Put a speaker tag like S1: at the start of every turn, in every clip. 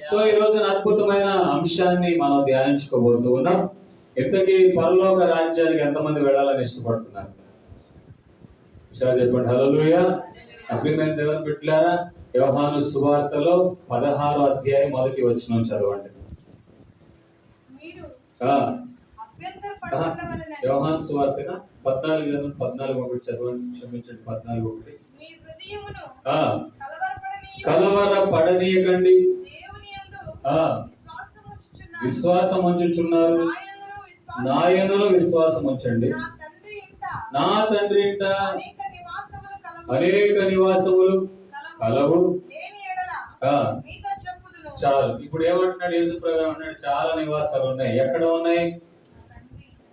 S1: So ఈ రోజున అద్భుతమైన అంశాన్ని మనం ధ్యానించుకోబోతూ ఉన్నాం. ఇంతకీ పరలోక రాజ్యానికి ఎంతమంది వెళ్ళాలని ఇష్టపడుతున్నారు? ఒకసారి చెప్పండి హల్లెలూయా. అభిమైన దేవుని బిడ్డలారా, యోహాను సువార్తలో 16వ అధ్యాయం 1వ వచనం చదవండి. యోహాను సువార్తన 14:14 చదవండి. క్షమించండి, 14:1. కలవర పడనీయకండి, విశ్వాసం ఉంచుచున్నారు, నాయనలో విశ్వాసం ఉంచండి. నా తండ్రి ఇంట అనేక నివాసములు కలవు. చాలు. ఇప్పుడు ఏమంటున్నాడు యేసుప్రభు? ఏమంటున్నాడు? చాలా నివాసాలు ఉన్నాయి. ఎక్కడ ఉన్నాయి?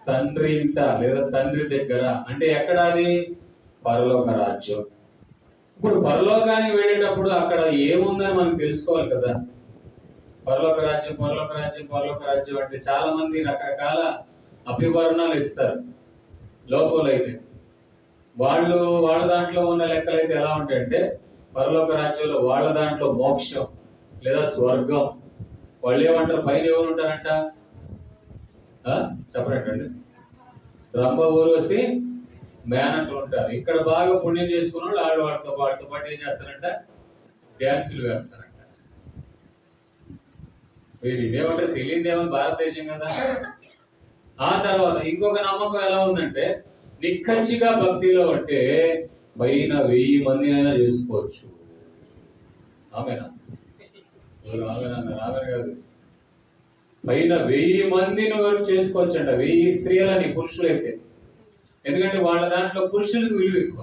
S1: తండ్రి ఇంట లేదా తండ్రి దగ్గర. అంటే ఎక్కడ? అది పరలోక రాజ్యం. ఇప్పుడు పరలోకానికి వెళ్ళేటప్పుడు అక్కడ ఏముందని మనం తెలుసుకోవాలి కదా. పరలోక రాజ్యం, పరలోక రాజ్యం, పరలోక రాజ్యం అంటే చాలా మంది రకరకాల అభివర్ణాలు ఇస్తారు. లోపలైతే వాళ్ళ దాంట్లో ఉన్న లెక్కలైతే ఎలా ఉంటాయంటే, పరలోక రాజ్యంలో వాళ్ళ దాంట్లో మోక్షం లేదా స్వర్గం. వాళ్ళు ఏమంటారు? పైన ఎవరు ఉంటారంట? చెప్పరండి. రంభ, ఊర్వశి, మేనకులు ఉంటారు. ఇక్కడ బాగా పుణ్యం చేసుకున్న వాళ్ళు వాళ్ళతో పాటు ఏం చేస్తారంట? డ్యాన్సులు వేస్తారంట. మీరు ఇదేమంటారు? తెలియదేమో, భారతదేశం కదా. ఆ తర్వాత ఇంకొక నమ్మకం ఎలా ఉందంటే, నిక్కచ్చిగా భక్తిలో ఉంటే పైన 1000 మందినైనా చేసుకోవచ్చు. ఆమెనా? ఆమె కాదు, పైన 1000 మందిని చేసుకోవచ్చు అంట. 1000 స్త్రీలని, పురుషులైతే. ఎందుకంటే వాళ్ళ దాంట్లో పురుషులకు విలువ ఎక్కువ.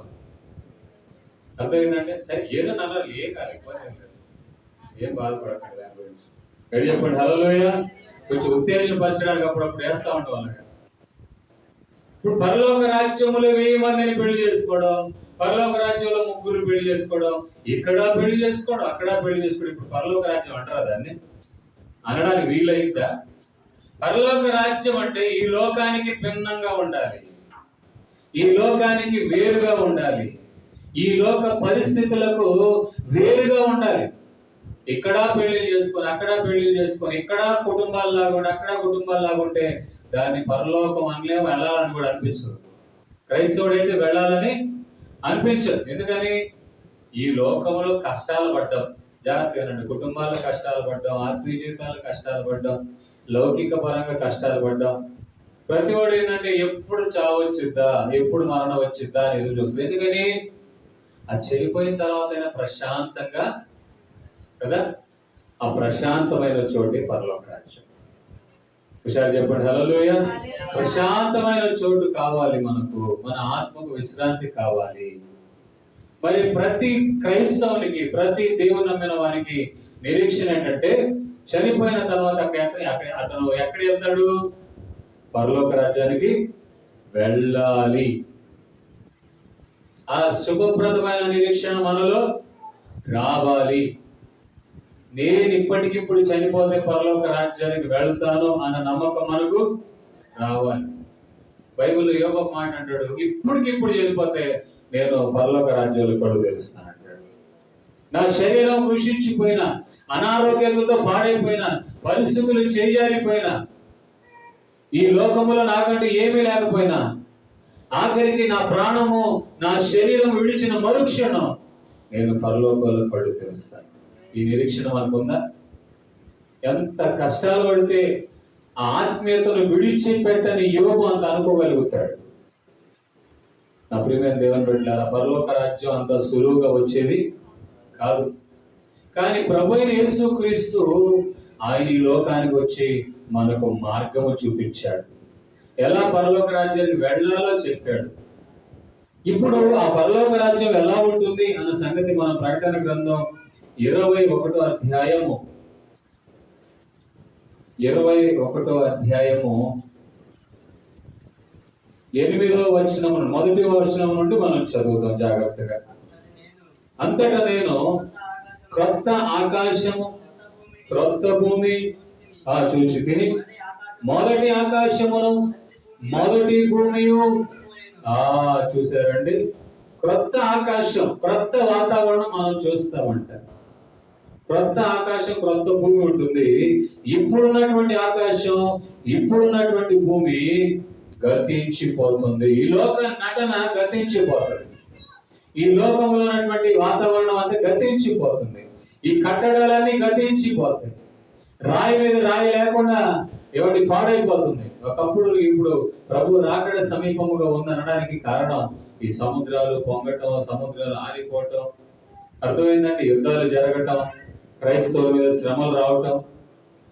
S1: అర్థమైందంటే సరే, ఏదో నన్నారు కాదు, ఇబ్బంది ఏం బాధపడకండి దాని గురించి. గడి చెప్పండి హల్లెలూయా. కొంచెం ఉత్తేజపరచడానికి అప్పుడప్పుడు వేస్తా ఉంటాం అలాగే. ఇప్పుడు పరలోక రాజ్యములో 1000 మందిని పెళ్లి చేసుకోవడం, పరలోక రాజ్యంలో 3 పెళ్లి చేసుకోవడం, ఇక్కడ పెళ్లి చేసుకోవడం, అక్కడ పెళ్లి చేసుకోవడం. ఇప్పుడు పరలోక రాజ్యం అంటారా దాన్ని? అనడానికి వీలైద్దా? పరలోక రాజ్యం అంటే ఈ లోకానికి భిన్నంగా ఉండాలి, ఈ లోకానికి వేరుగా ఉండాలి, ఈ లోక పరిస్థితులకు వేరుగా ఉండాలి. ఇక్కడ పెళ్లి చేసుకొని, అక్కడ పెళ్లి చేసుకొని, ఇక్కడ కుటుంబాల్లాగా ఉండి, అక్కడ కుటుంబాల్లాగా ఉంటే దాన్ని పరలోకం అనలేము, వెళ్ళాలని కూడా అనిపించదు. క్రైస్తవుడైతే వెళ్ళాలని అనిపించదు. ఎందుకని? ఈ లోకంలో కష్టాలు పడ్డాం, జాగ్రత్తగానండి. కుటుంబాల్లో కష్టాలు పడ్డాం, ఆత్మీయ జీవితాల్లో కష్టాలు పడ్డాం, లౌకిక పరంగా కష్టాలు పడ్డాం. ప్రతి వాడు ఏంటంటే ఎప్పుడు చావు వచ్చిద్దా, ఎప్పుడు మరణం వచ్చిద్దా అని ఎదురు చూస్తుంది. ఎందుకని? అది చనిపోయిన తర్వాత ప్రశాంతంగా కదా, ఆ ప్రశాంతమైన చోటే పరలోక రాజ్యం. ఒకసారి చెప్పండి హల్లెలూయా. ప్రశాంతమైన చోటు కావాలి మనకు, మన ఆత్మకు విశ్రాంతి కావాలి. మరి ప్రతి క్రైస్తవునికి, ప్రతి దేవుని నమ్మిన వారికి నిరీక్షణ ఏంటంటే, చనిపోయిన తర్వాత అతను ఎక్కడ వెళ్తాడు? పరలోక రాజ్యానికి వెళ్ళాలి. ఆ శుభప్రదమైన నిరీక్షణ మనలో రావాలి. నేను ఇప్పటికిప్పుడు చనిపోతే పరలోక రాజ్యానికి వెళ్తాను అన్న నమ్మకం మనకు రావాలి. బైబిల్లో యోబు మాట అంటాడు, ఇప్పటికిప్పుడు చనిపోతే నేను పరలోక రాజ్యాలు కొడు తెలుస్తాను అంటాడు. నా శరీరం కృషించిపోయినా, అనారోగ్యాలతో పాడైపోయినా, పరిస్థితులు చేజారిపోయినా, ఈ లోకములో నాకంటే ఏమీ లేకపోయినా, ఆఖరికి నా ప్రాణము, నా శరీరం విడిచిన మరుక్షణం నేను పరలోకంలో కొడు తెలుస్తాను. ఈ నిరీక్షణ మనకుందా? ఎంత కష్టాలు పడితే ఆ ఆత్మీయతను విడిచిపెట్టని యోబు అంత అనుకోగలుగుతాడు. నా ప్రియమైన దేవుని బిడ్డలారా, పరలోక రాజ్యం అంత సులువుగా వచ్చేది కాదు. కానీ ప్రభువైన యేసుక్రీస్తు ఆయన ఈ లోకానికి వచ్చి మనకు మార్గము చూపించాడు. ఎలా పరలోక రాజ్యానికి వెళ్ళాలో చెప్పాడు. ఇప్పుడు ఆ పరలోక రాజ్యం ఎలా ఉంటుంది అన్న సంగతి మనం ప్రకటన గ్రంథం 21వ అధ్యాయము 8వ వచనం, మొదటి వచనం నుండి మనం చదువుతాం జాగ్రత్తగా. అంతటా నేను క్రొత్త ఆకాశము, క్రొత్త భూమి చూచి తిని, మొదటి ఆకాశమును, మొదటి భూమియు చూసారండి. క్రొత్త ఆకాశం, క్రొత్త వాతావరణం మనం చూస్తామంట. క్రొత్త ఆకాశం క్రొత్త భూమి ఉంటుంది. ఇప్పుడున్నటువంటి ఆకాశం ఇప్పుడున్నటువంటి భూమి గతించిపోతుంది. ఈ లోక నటన గతించిపోతుంది. ఈ లోకంలో ఉన్నటువంటి వాతావరణం అంతా గతించిపోతుంది. ఈ కట్టడాలన్నీ గతించిపోతాయి. రాయి మీద రాయి లేకుండా ఏమిటి పాడైపోతుంది. ఒకప్పుడు ఇప్పుడు ప్రభు రాకడ సమీపముగా ఉందనడానికి కారణం ఈ సముద్రాలు పొంగటం, సముద్రాలు ఆరిపోవటం, అర్థమైందండి, యుద్ధాలు జరగటం, క్రైస్తవుల మీద శ్రమలు రావటం.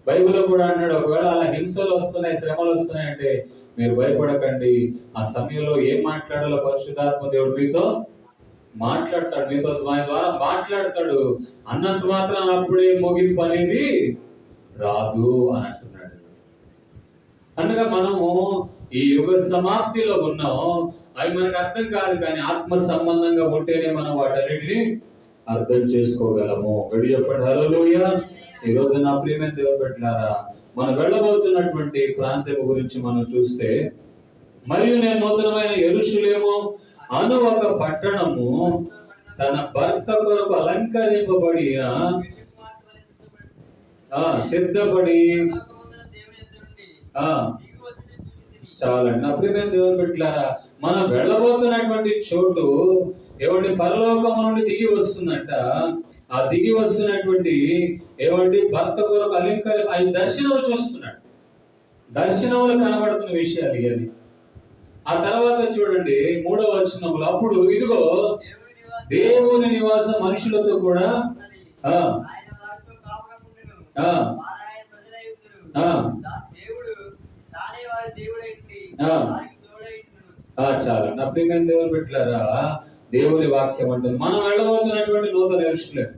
S1: బైబిల్లో కూడా అన్నాడు, ఒకవేళ అలా హింసలు వస్తున్నాయి, శ్రమలు వస్తున్నాయి అంటే మీరు భయపడకండి. ఆ సమయంలో ఏం మాట్లాడాలో పరిశుద్ధాత్మ దేవుడు మీతో మాట్లాడతాడు, మీతో ఆయన ద్వారా మాట్లాడతాడు. అన్నంత మాత్రం అప్పుడే ముగింపు అనేది రాదు అని అంటున్నాడు. అనగా మనము ఈ యుగ సమాప్తిలో ఉన్నాం. అవి మనకు అర్థం కాదు, కానీ ఆత్మ సంబంధంగా ఉంటేనే మనం వాటన్నిటిని అర్థం చేసుకోగలము. గడి చెప్పండి హల్లెలూయా. ఈ రోజు నా ప్రియమైన దేవుని బిడ్డలారా, మనం వెళ్ళబోతున్నటువంటి ప్రాంతం గురించి మనం చూస్తే, మరియు నేను నూతనమైన యెరూషలేము అను ఒక పట్టణము తన భర్త కొరకు అలంకరింపబడి సిద్ధపడి చాలండి. నా ప్రియమైన దేవుని బిడ్డలారా, మనం వెళ్ళబోతున్నటువంటి చోటు ఏమంటే పరలోకము నుండి దిగి వస్తుందంట. ఆ దిగి వస్తున్నటువంటి ఏమంటే భర్త కొరకు అలంకరి ఆయన దర్శనములు చూస్తున్నాడు. దర్శనములు కనబడుతున్న విషయాలు ఇవన్నీ. ఆ తర్వాత చూడండి 3వ వచనములో, అప్పుడు ఇదిగో దేవుని నివాసం మనుషులతో కూడా చాలా. నా ప్రియమైన దేవుని బిడ్డలారా, దేవుని వాక్యం అంటుంది మనం వెళ్ళబోతున్నటువంటి నూతన యెరూషలేము,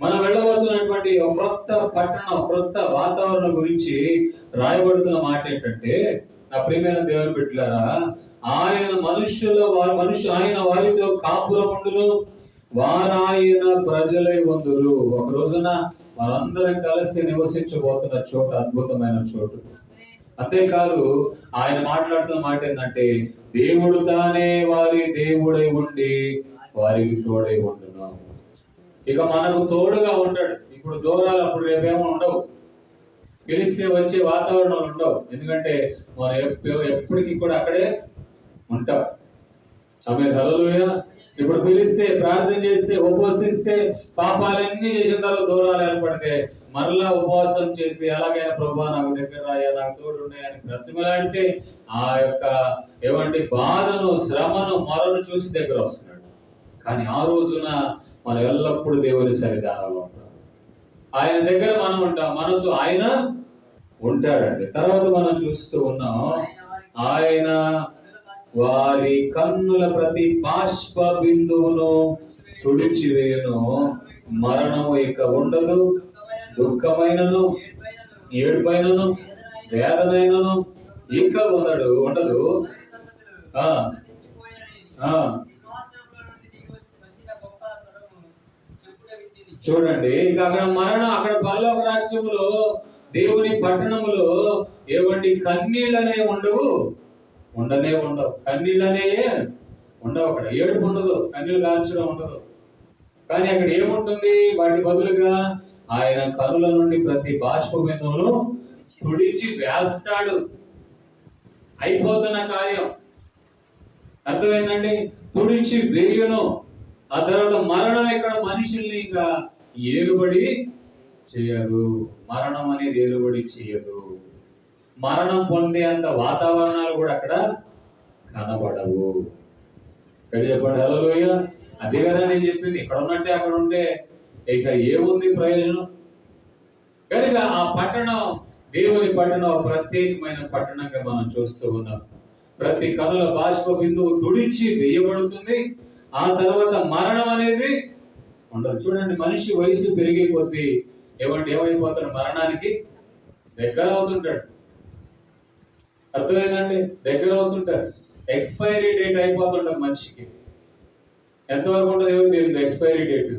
S1: మనం వెళ్ళబోతున్నటువంటి క్రొత్త పట్టణం, క్రొత్త వాతావరణం గురించి రాయబడుతున్న మాట ఏంటంటే, నా ప్రియమైన దేవుని బిడ్డలారా, ఆయన ఆయన వారితో కాపురముండును, వారాయన ప్రజలై ఉందురు. ఒక రోజున మనందరం కలిసి నివసించబోతున్న చోటు అద్భుతమైన చోటు. అంతేకాదు ఆయన మాట్లాడుతున్న మాట ఏంటంటే, దేవుడు తానే వారి దేవుడై ఉండి వారికి తోడై ఉండును. ఇక మనకు తోడుగా ఉంటాడు. ఇప్పుడు దూరాలు అప్పుడు రేపేమో ఉండవు, పిలిస్తే వచ్చే వాతావరణాలు ఉండవు. ఎందుకంటే మనం ఎప్పటికీ కూడా అక్కడే ఉంటాం. ఆమేన్ హల్లెలూయా. ఇప్పుడు పిలిస్తే, ప్రార్థన చేస్తే, ఉపవసిస్తే, పాపాలన్నీ చేసిన తర్వాత దూరాలు ఏర్పడితే మరలా ఉపవాసం చేసి అలాగైనా ప్రభువా నాకు దగ్గర రాయా, నాకు తోడు ఉన్నాయని బ్రతిమలాడితే ఆ యొక్క ఏమంటే బాధను, శ్రమను, మొరను చూసి దగ్గర వస్తున్నాడు. కానీ ఆ రోజున మనం ఎల్లప్పుడూ దేవుని సన్నిధానంలో ఉంటాం. ఆయన దగ్గర మనం ఉంటాం, మనతో ఆయన ఉంటాడండి. తర్వాత మనం చూస్తూ ఉన్నాం, ఆయన వారి కన్నుల ప్రతి బాష్ప బిందువును తుడిచివేయును, మరణము ఇక ఉండదు, దుఃఖమైనను, ఏడుపైనను, వేదనైనను ఇక ఉండదు. చూడండి, ఇక అక్కడ మరణం, అక్కడ పరలోక రాజ్యములో దేవుని పట్టణములో ఏవంటి కన్నీళ్ళనే ఉండనే ఉండవు. కన్నీళ్ళనే ఉండవు. అక్కడ ఏడుపు ఉండదు, కన్నీళ్ళు కాల్చడం ఉండదు. కానీ అక్కడ ఏముంటుంది? వాటి బదులుగా ఆయన కనుల నుండి ప్రతి బాష్ప బిందువును తుడిచి వేస్తాడు. అయిపోతున్న కార్యం అర్థమైందండి, తుడిచి వేయును. ఆ తర్వాత మరణం ఇక్కడ మనుషుల్ని ఇంకా ఏలుబడి చేయదు. మరణం అనేది ఏలుబడి చేయదు. మరణం పొందే అంత వాతావరణాలు కూడా అక్కడ కనబడవు. ఇక్కడ చెప్పండి హల్లెలూయా. అదే కదా నేను చెప్పింది, ఇక్కడ ఉన్నట్టే అక్కడ ఉంటే ఇక ఏముంది ప్రయోజనం? కనుక ఆ పట్టణం దేవుని పట్టణం ప్రత్యేకమైన పట్టణంగా మనం చూస్తూ ఉన్నాం. ప్రతి కనుల బాష్ప బిందువు తుడిచి వేయబడుతుంది. ఆ తర్వాత మరణం అనేది ఉండదు. చూడండి, మనిషి వయసు పెరిగే కొద్దీ ఏమైపోతాడు? మరణానికి దగ్గర అవుతుంటాడు. అర్థమైందండి, దగ్గర అవుతుంటారు. ఎక్స్పైరీ డేట్ అయిపోతుంటది మనిషికి. ఎంతవరకు ఉంటుంది ఎవరు తెలియదు ఎక్స్పైరీ డేట్.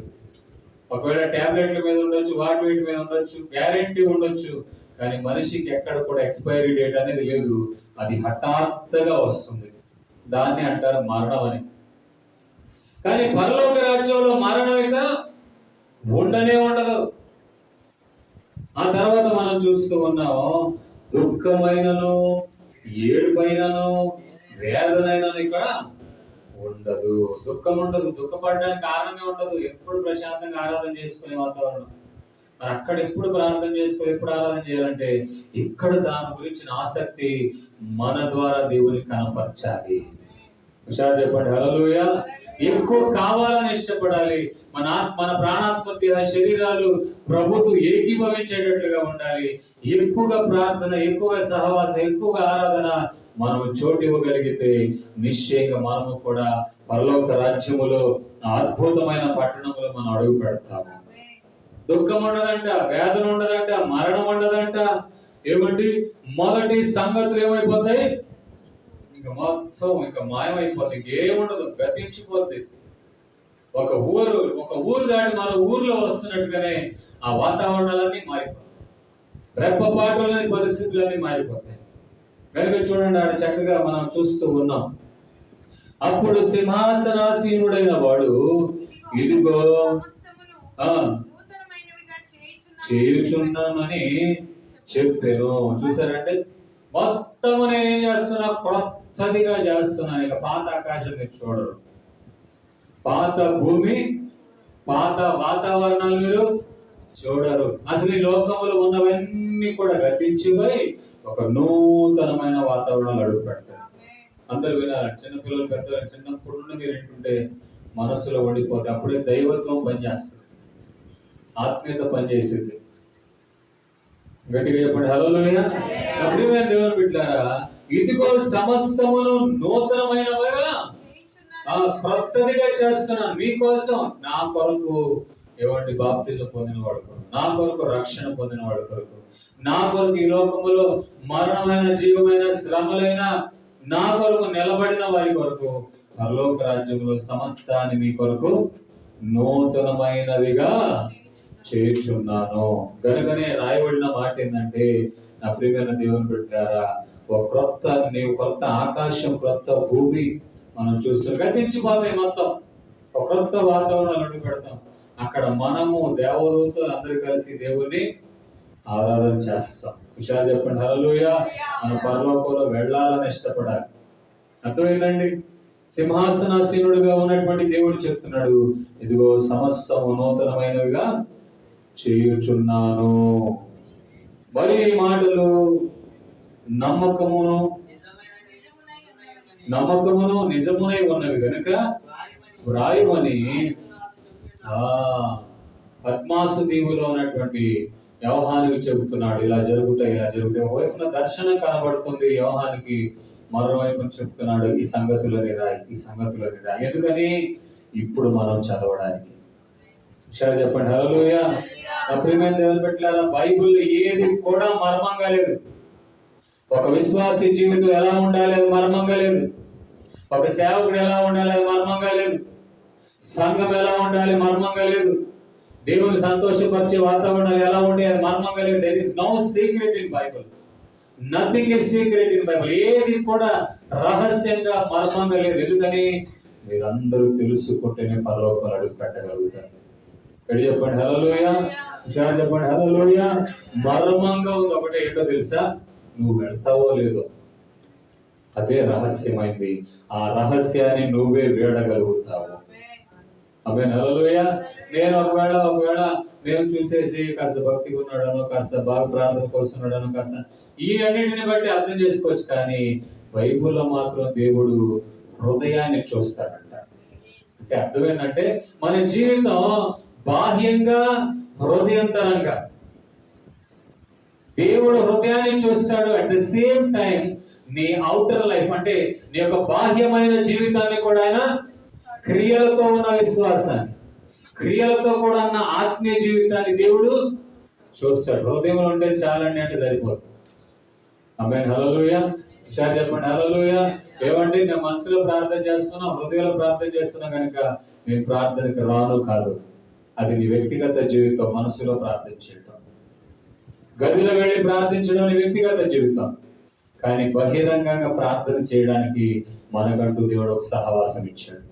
S1: ఒకవేళ టాబ్లెట్ల మీద ఉండొచ్చు, వాటి వీటి మీద ఉండొచ్చు, గ్యారెంటీ ఉండొచ్చు, కానీ మనిషికి ఎక్కడ కూడా ఎక్స్పైరీ డేట్ అనేది లేదు. అది హఠాత్తుగా వస్తుంది. దాన్ని అంటారు మరణం అని. కానీ పరలోక రాజ్యంలో మరణం ఇక ఉండనే ఉండదు. ఆ తర్వాత మనం చూస్తూ ఉన్నాం, దుఃఖమైనను ఏడుపైనను వేదనైనను ఇక్కడ ఉండదు. దుఃఖం ఉండదు, దుఃఖపడడానికి కారణమే ఉండదు. ఎప్పుడు ప్రశాంతంగా ఆరాధన చేసుకునే వాతావరణం. మరి అక్కడ ఎప్పుడు ప్రార్థన చేసుకో, ఎప్పుడు ఆరాధన చేయాలంటే ఇక్కడ దాని గురించిన ఆసక్తి మన ద్వారా దేవుని కనపరచాలి. హుషారు చెప్పండి హల్లెలూయా. ఎక్కువ కావాలని ఇష్టపడాలి. మన ప్రాణాత్మక శరీరాలు ప్రభుతో ఏకీభవించేటట్లుగా ఉండాలి. ఎక్కువగా ప్రార్థన, ఎక్కువగా సహవాసం, ఎక్కువగా ఆరాధన మనము చోటు ఇవ్వగలిగితే నిశ్చయంగా మనము కూడా పరలోక రాజ్యములో అద్భుతమైన పట్టణములో మనం అడుగు పెడతాము. దుఃఖం ఉండదంట, వేదన ఉండదంట, మరణం ఉండదంట. ఏమండి మొదటి సంగతులు ఏమైపోతాయి? ఇంకా మొత్తం ఇంకా మాయమైపోద్ది, ఇంకేముండదు, గతించిపోద్ది. ఒక ఊరు దాటి మరో ఊర్లో వస్తున్నట్టుగానే ఆ వాతావరణాలన్నీ మారిపోతాయి, రెప్పపాటులోని పరిస్థితులన్నీ మారిపోతాయి. కనుక చూడండి, ఆడ చక్కగా మనం చూస్తూ ఉన్నాం. అప్పుడు సింహాసనాసీనుడైన వాడు ఇదిగో చేయుచున్నానని చెప్పాను. చూసారంటే మొత్తము నేను చేస్తున్నా, కొత్తదిగా చేస్తున్నాను. ఇక పాత ఆకాశం మీరు చూడరు, పాత భూమి, పాత వాతావరణాలు మీరు చూడరు. అసలు ఈ లోకములో ఉన్నవన్నీ కూడా గతించిపోయి ఒక నూతనమైన వాతావరణాలు అడుగు పెడతారు. అందరు వినాలి. చిన్నపిల్లలు, పెద్దలు చిన్నప్పుడు నుండి మీరు ఏంటంటే మనస్సులో ఉండిపోతే అప్పుడే దైవత్వం పనిచేస్తుంది, ఆత్మీయత పనిచేసింది. గట్టిగా చెప్పండి హల్లెలూయా. ప్రియమైన దేవుని బిడ్డలారా, ఇదిగో సమస్తమును నూతనమైనవిగా కొత్తదిగా చేస్తున్నాను మీకోసం, నా కొరకు. ఏమండి బాప్తిజం పొందిన వాడు కొరకు, నా కొరకు రక్షణ పొందిన వాడు కొరకు, నా కొరకు ఈ లోకములో మరణమైన జీవమైన శ్రమలైన నా కొరకు నిలబడిన వారి కొరకు పరలోక రాజ్యంలో సమస్తాన్ని మీ కొరకు నూతనమైనవిగా చేర్చున్నాను. కనుకనే రాయబడిన మాట ఏంటంటే, నా ప్రియమైన దేవుని బిడ్డలారా, ఒక కొత్త ఆకాశం, కొత్త భూమి మనం చూస్తాం. గతించిపోతాయి మొత్తం, ఒక కొత్త వాతావరణం అడుగు పెడతాం. అక్కడ మనము దేవదూతలు అందరూ కలిసి దేవుణ్ణి ఆరాధన చేస్తాం. విషయాలు చెప్పండి హల్లెలూయా. మన పరలోకంలో వెళ్ళాలని ఇష్టపడాలి. అర్థమైందండి? సింహాసనాసీనుడిగా ఉన్నటువంటి దేవుడు చెప్తున్నాడు, ఇదిగో సమస్తము నూతనమైనవిగా చేయుచున్నాను. మరి ఈ మాటలు నమ్మకమును నిజమునై ఉన్నవి కనుక వ్రాయమని పద్మాసు దీవులో ఉన్నటువంటి యోహానికి చెబుతున్నాడు. ఇలా జరుగుతాయి, ఇలా జరుగుతాయి. ఒకవైపున దర్శనం కనబడుతుంది యోహానికి, మరోవైపు చెప్తున్నాడు ఈ సంగతులని రాయి, ఈ సంగతులని రాయి. ఎందుకని? ఇప్పుడు మనం చదవడానికి. విషయాలు చెప్పండి హల్లెలూయా. ప్రియమైన దేవుని బిడ్డలారా, బైబిల్లో ఏది కూడా మర్మంగా లేదు. ఒక విశ్వాసి జీవితం ఎలా ఉండాలి అది మర్మంగా లేదు. ఒక సేవకుడు ఎలా ఉండాలి అది మర్మంగా లేదు. సంఘం ఎలా ఉండాలి మర్మంగా లేదు. దేవుని సంతోషపరిచే వాతావరణం ఎలా ఉండే అది మర్మంగా లేదు. There is no secret in Bible, nothing is secret in Bible. ఏది కూడా రహస్యంగా మర్మంగా లేదు. ఎందుకని? మీరందరూ తెలుసుకుంటేనే పరలోకాలు అడుగు పెట్టగలుగుతారు. ఎక్కడ చెప్పండి హల్లెలూయా. హుషారు చెప్పండి హల్లెలూయా. మర్మంగా ఉంది ఒకటే, ఏంటో తెలుసా? నువ్వు వెళ్తావో లేదో, అదే రహస్యమైంది. ఆ రహస్యాన్ని నువ్వే వీడగలుగుతావు. ఆమేన్ హల్లెలూయా. నేను ఒకవేళ నేను చూసేసి కాస్త భక్తిగా ఉన్నాడనో, కాస్త బాగా ప్రార్థనకు వస్తున్నాడనో, కాస్త ఈ అన్నింటిని బట్టి అర్థం చేసుకోవచ్చు. కానీ బైబిల్లో మాత్రం దేవుడు హృదయాన్ని చూస్తాడంట. అంటే అర్థమైందంటే మన జీవితం బాహ్యంగా, హృదయంతరంగా దేవుడు హృదయాన్ని చూస్తాడు. అట్ ద సేమ్ టైం నీ అవుటర్ లైఫ్ అంటే నీ యొక్క బాహ్యమైన జీవితాన్ని కూడా ఆయన క్రియలతో ఉన్న విశ్వాసాన్ని, క్రియలతో కూడా ఉన్న ఆత్మీయ జీవితాన్ని దేవుడు చూస్తాడు. హృదయంలో ఉంటే చాలండి అంటే సరిపోదు. ఆమేన్ హల్లెలూయా. విషయాలు చెప్పండి హల్లెలూయా. ఏమంటే నేను మనసులో ప్రార్థన చేస్తున్నా, హృదయంలో ప్రార్థన చేస్తున్నా కనుక నేను ప్రార్థనకి రాను కాదు. అది నీ వ్యక్తిగత జీవితం. మనసులో ప్రార్థన చేయటం, గదిలో వెళ్ళి ప్రార్థించడం నీ వ్యక్తిగత జీవితం. కానీ బహిరంగంగా ప్రార్థన చేయడానికి మనకంటూ దేవుడు ఒక సహవాసం ఇచ్చాడు.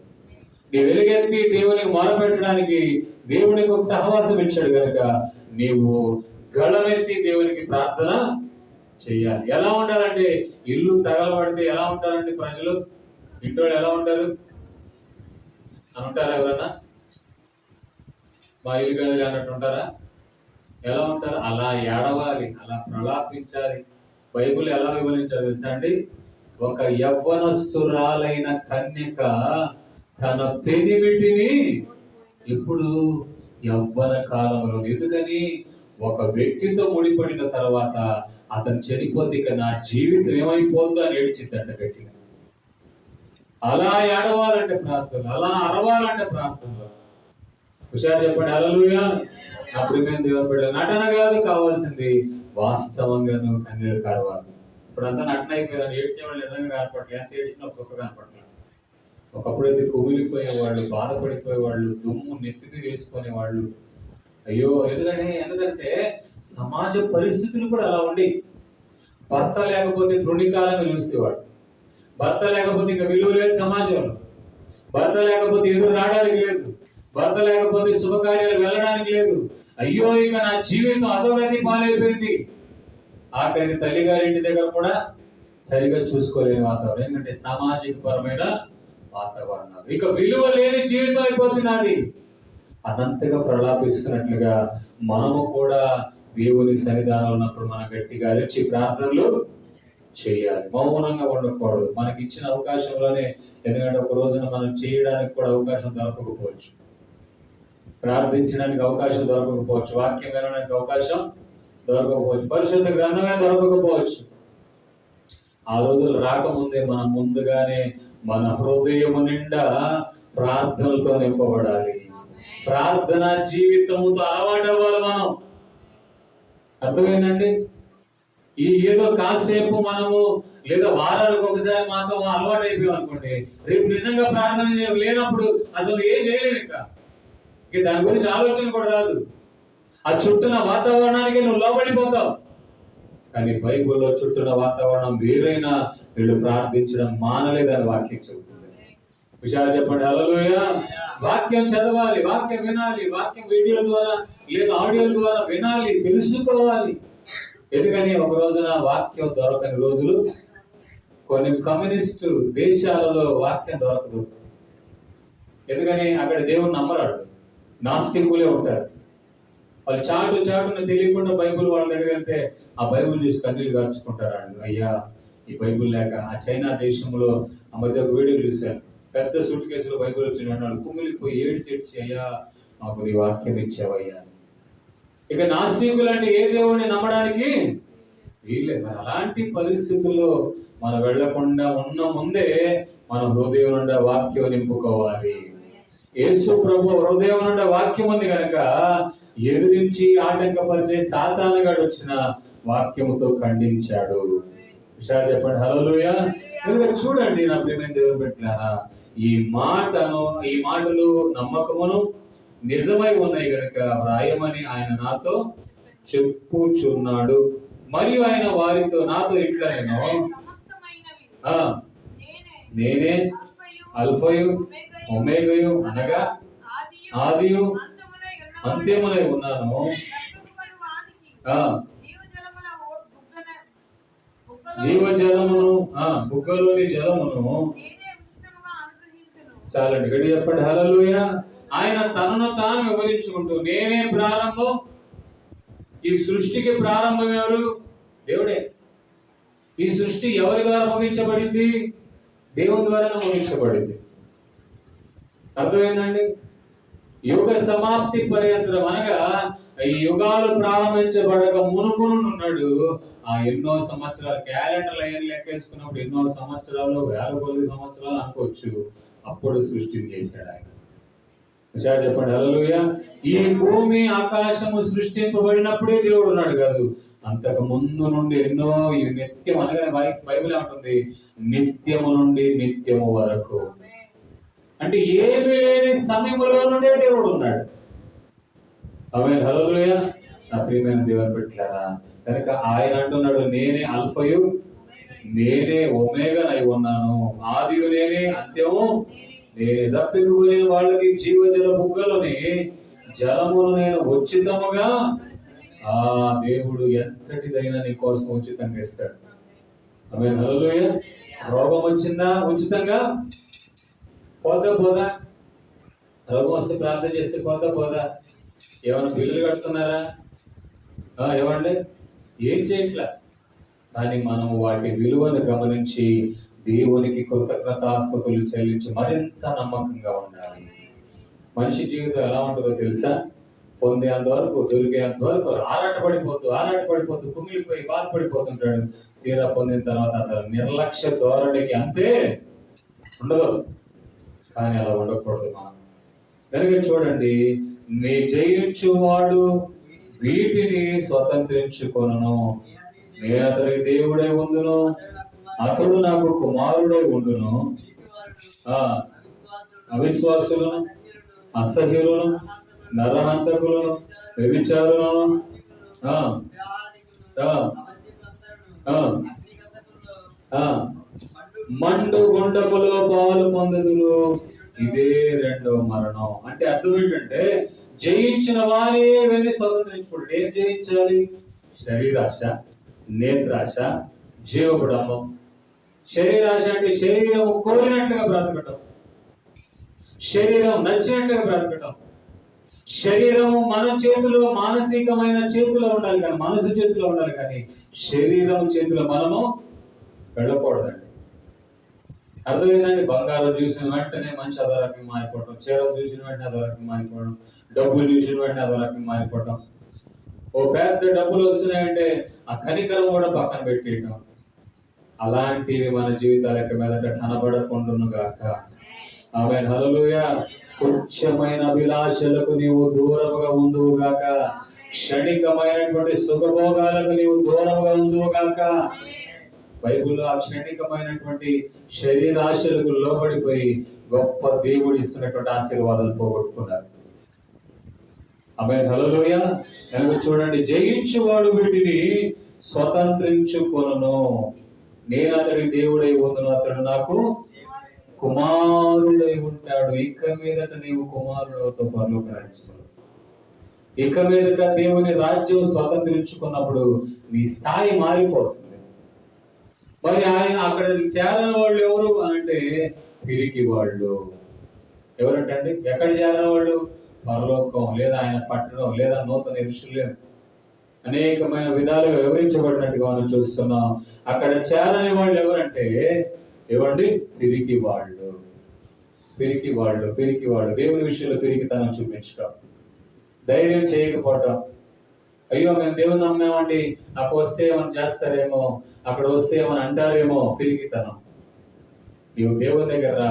S1: నీ వెలుగెత్తి దేవునికి మొరపెట్టడానికి దేవునికి ఒక సహవాసం ఇచ్చాడు కనుక నీవు గళమెత్తి దేవునికి ప్రార్థన చెయ్యాలి. ఎలా ఉండాలంటే ఇల్లు తగలబడితే ఎలా ఉంటారండి ప్రజలు? ఇంట్లో ఎలా ఉంటారు అని ఉంటారా? ఎవరన్నా మా ఇల్లు గది అన్నట్టు ఉంటారా? ఎలా ఉంటారు? అలా ఏడవాలి, అలా ప్రలాపించాలి. బైబుల్ ఎలా వివరించారు తెలుసా అండి? ఒక యవ్వనస్తురాలైన కన్యక తన పెనిమిటిని ఇప్పుడు యవ్వన కాలంలో, ఎందుకని ఒక వ్యక్తితో ముడిపడిన తర్వాత అతను చనిపోతే ఇక నా జీవితం ఏమైపోద్దో అని ఏడ్చిద్దంట గట్టిగా. అలా ఏడవాలంటే ప్రార్థన, అలా అరవాలంటే ప్రార్థనలో. హుషారు చెప్పండి హల్లెలూయా. నా ప్రియమైన దేవుని బిడ్డ, నటన కాదు కావాల్సింది, వాస్తవంగా నువ్వు కన్నీళ్ళు కారవాలి. ఇప్పుడంతా నటన అయిపోయిందని ఏడ్చేవాళ్ళు నిజంగా కనపడలేదు. ఎంత ఏడ్చినా ఒక్కొక్క కనపడలేదు. ఒకప్పుడైతే కుమిలిపోయేవాళ్ళు, బాధపడిపోయేవాళ్ళు, దుమ్ము నెత్తికి వేసుకునేవాళ్ళు. అయ్యో ఎందుకంటే సమాజ పరిస్థితులు కూడా అలా ఉండి, భర్త లేకపోతే తృణీకారంగా చూసేవాడు, భర్త లేకపోతే ఇంకా విలువ లేదు సమాజంలో, భర్త లేకపోతే ఎదురు రావడానికి లేదు, భర్త లేకపోతే శుభకార్యాలు వెళ్ళడానికి లేదు. అయ్యో ఇక నా జీవితం అధోగతి పాలైపోయింది. ఆఖరికి తల్లిగారింటి దగ్గర కూడా సరిగా చూసుకోలేని వాతావరణం, ఎందుకంటే సామాజిక పరమైన వాతావరణం. ఇక విలువ లేని జీవితం అయిపోతుంది నాది. అనంతగా ప్రలాపిస్తున్నట్లుగా మనము కూడా దేవుని సన్నిధానంలో ఉన్నప్పుడు మనం గట్టిగా అరిచి ప్రార్థనలు చేయాలి. మౌనంగా ఉండకూడదు. మనకి ఇచ్చిన అవకాశంలోనే, ఎందుకంటే ఒక రోజున మనం చేయడానికి కూడా అవకాశం దొరకకపోవచ్చు, ప్రార్థించడానికి అవకాశం దొరకకపోవచ్చు, వాక్యం వినడానికి అవకాశం దొరకకపోవచ్చు, పరిశుద్ధ గ్రంథమే దొరకకపోవచ్చు. ఆ రోజులు రాకముందే మనం ముందుగానే మన హృదయము నిండా ప్రార్థనలతో నింపబడాలి. ప్రార్థన జీవితముతో అలవాటు అవ్వాలి మనం. అర్థమైందండి? ఏదో కాసేపు మనము లేదా వారాలకు ఒకసారి మాతో అలవాటు అయిపోయాం అనుకోండి, రేపు నిజంగా ప్రార్థన లేనప్పుడు అసలు ఏం చేయలేము. ఇక దాని గురించి ఆలోచన కూడా రాదు. ఆ చుట్టూన వాతావరణానికి నువ్వు లోబడిపోతావు. కానీ బైబిల్లో చుట్టూన వాతావరణం వేరైనా వీళ్ళు ప్రార్థించడం మానలేదని వాక్యం చెబుతుంది. విషయాలు చెప్పండి హల్లెలూయా. వాక్యం చదవాలి, వాక్యం వినాలి, వాక్యం వీడియోల ద్వారా లేదా ఆడియోల ద్వారా వినాలి, తెలుసుకోవాలి. ఎందుకని ఒక రోజున వాక్యం దొరకని రోజులు, కొన్ని కమ్యూనిస్టు దేశాలలో వాక్యం దొరకదు. ఎందుకని అక్కడ దేవుని నమ్మరాడు, నాస్తికులే ఉంటారు. వాళ్ళు చాటున తెలియకుండా బైబుల్ వాళ్ళ దగ్గర వెళ్తే ఆ బైబుల్ చూసి కన్నీళ్ళు గార్చుకుంటారు. అయ్యా ఈ బైబుల్ లేక. ఆ చైనా దేశంలో ఆ మధ్య ఒక వీడియో చూశాను. పెద్ద సూట్ కేసులో బైబుల్ వచ్చిన వాళ్ళు కుమిలిపోయి ఏడ్చి అయ్యా మాకు నీ వాక్యం ఇచ్చావయ్యా. ఇక నాస్తికులు అంటే ఏ దేవుడిని నమ్మడానికి వీల్లేదు. మరి అలాంటి పరిస్థితుల్లో మనం వెళ్లకుండా ఉన్న ముందే మన హృదయం నుండి వాక్యం నింపుకోవాలి. యేసు ప్రభు హృదయం నుండి వాక్యం ఉంది కనుక ఎదిరించి ఆటంకపరిచే సాతానుగాడు వచ్చిన వాక్యముతో ఖండించాడు. విషయాలు చెప్పండి హల్లెలూయా. చూడండి నా ప్రియమైన దేవుని బిడ్డలారా, ఈ మాటలు నమ్మకమును నిజమై ఉన్నాయి కనుక వ్రాయమని ఆయన నాతో చెప్పుచున్నాడు. మరియు ఆయన వారితో నాతో ఇట్లా నేనే అల్ఫయు ఒమేగయు అనగా ఆదియు అంత్యమునై ఉన్నాను. జీవజలమును బుగ్గలోని జలమును. చాలండి, గడి చెప్పండి హల్లెలూయా. ఆయన తనను తాను వివరించుకుంటూ నేనే ప్రారంభం. ఈ సృష్టికి ప్రారంభం ఎవరు? దేవుడే. ఈ సృష్టి ఎవరి ద్వారా ముగించబడింది? దేవుని ద్వారా ముగించబడింది. అర్థమైందండి? యుగ సమాప్తి పర్యంతరం అనగా ఈ యుగాలు ప్రారంభించబడక మునుపు ఉన్నాడు. ఆ ఎన్నో సంవత్సరాలు, క్యాలెండర్లు అయ్యని లెక్కేసుకున్నప్పుడు ఎన్నో సంవత్సరాలు, వేల కొద్ది సంవత్సరాలు అనుకోవచ్చు. అప్పుడు సృష్టిని చేశాడు ఆయన. చెప్పండి హల్లెలూయా. ఈ భూమి ఆకాశము సృష్టింపబడినప్పుడే దేవుడు ఉన్నాడు కాదు, అంతకు ముందు నుండి ఎన్నో. ఈ నిత్యం అనగానే బైబిల్ ఏమంటుంది? నిత్యము నుండి నిత్యము వరకు. అంటే ఏమీ లేని సమయంలో నుండే దేవుడు ఉన్నాడు. ఆమేన్ హల్లెలూయా. నా ప్రియమైన దేవుని బిడ్డలారా, కనుక ఆయన అంటున్నాడు నేనే అల్ఫయు, నేనే ఒమేగానై ఉన్నాను, ఆదియు నేనే, అంత్యము నేనే. దప్పికొనిన వాళ్ళకి జీవజల బుగ్గలోని జలమును నేను ఉచితముగా ఆ దేవుడు ఎంతటిదైనా నీ కోసం ఉచితంగా ఇస్తాడు. ఆమేన్, హల్లెలూయా. రోగం వచ్చిందా ఉచితంగా? పోదా రోగం వస్తే ప్రార్థన చేస్తే పోదా? ఏమైనా బిల్లులు కడుతున్నారా? ఏమండి, ఏం చేయట్లా. కానీ మనం వాటి విలువను గమనించి దేవునికి కృతజ్ఞతాస్తుతులు చెల్లించి మరింత నమ్మకంగా ఉండాలి. మనిషి జీవితం ఎలా ఉంటుందో తెలుసా? పొందేంత వరకు, దొరికేంత వరకు ఆరాటపడిపోతూ కుమిలిపోయి బాధపడిపోతుంటాడు. తీరా పొందిన తర్వాత అసలు నిర్లక్ష్య ధోరణికి అంతే ఉండదు. కానీ అలా ఉండకూడదు మనం. కనుక చూడండి, నీ జయించువాడు వీటిని స్వతంత్రించుకొనును, నేను అతనికి దేవుడై ఉండును, అతడు నాకు కుమారుడై ఉండును. అవిశ్వాసులను, అసహ్యులను, నరహంతకులను, వ్యభిచారులను, మండు గుండములో పాలు పొందుదురు, ఇదే రెండవ మరణం. అంటే అర్థం ఏంటంటే, జయించిన వారే వెళ్ళి స్వతంత్రించుకోండి. ఏం జయించాలి? శరీరాశ, నేత్రాశ, జీవపుడంబం. శరీరాశ అంటే శరీరం కోరినట్లుగా బ్రతకటం, శరీరం నచ్చినట్లుగా బ్రతకటం. శరీరము మన చేతిలో, మానసికమైన చేతిలో ఉండాలి కానీ, మనసు చేతిలో ఉండాలి కానీ శరీరం చేతిలో మనము వెళ్ళకూడదండి. అర్థమైందండి? బంగారం చూసిన వెంటనే మనిషి అదో రకంగా మారిపోవటం, చీరలు చూసిన వెంటనే అదో రకంగా మారిపోవడం, డబ్బులు చూసిన వెంటనే అదో రకంగా మారిపోవటం. ఓ పెద్ద డబ్బులు వస్తున్నాయంటే ఆ కనికరం కూడా పక్కన పెట్టేయటం. అలాంటివి మన జీవితాల యొక్క మీదట కనబడకుండును గాక. ఆమేన్, హల్లెలూయా. తుచ్చమైన అభిలాషలకు నీవు దూరముగా ఉందువు గాక. క్షణికమైనటువంటి సుఖభోగాలకు నీవు దూరముగా ఉందువు గాక. బైబిల్లో ఆ క్షణికమైనటువంటి శరీరాశలకు లోబడిపోయి గొప్ప దేవుడు ఇస్తున్నటువంటి ఆశీర్వాదాలు పోగొట్టుకున్నారు. ఆమేన్, హల్లెలూయా. కనుక చూడండి, జయించువాడు వీటిని స్వతంత్రించుకొనును, నేను అతడి దేవుడై ఉందును, అతడు నాకు కుమారుడై ఉంటాడు. ఇక మీదట నీవు కుమారుడితో పరలోక రాజ్యం. ఇక మీదట దేవుని రాజ్యం స్వతంత్రించుకున్నప్పుడు నీ స్థాయి మారిపోతుంది. మరి ఆయన అక్కడ చేరని వాళ్ళు ఎవరు అంటే పిరికి వాళ్ళు. ఎవరంటండి? ఎక్కడ చేరని వాళ్ళు? పరలోకం, లేదా ఆయన పట్టణం, లేదా నూతన యెరూషలేము. అనేకమైన విధాలుగా వివరించబడినట్టుగా మనం చూస్తున్నాం. అక్కడ చేరని వాళ్ళు ఎవరంటే ఏవండి? పిరికి వాళ్ళు. దేవుని విషయంలో పిరికితనం చూపించడం, ధైర్యం చేయకపోవటం. అయ్యో మేము దేవుని నమ్మామండి, అక్కడ వస్తే ఏమైనా చేస్తారేమో, అక్కడ వస్తే ఏమైనా అంటారేమో. పిరికితనం. నీవు దేవుని దగ్గర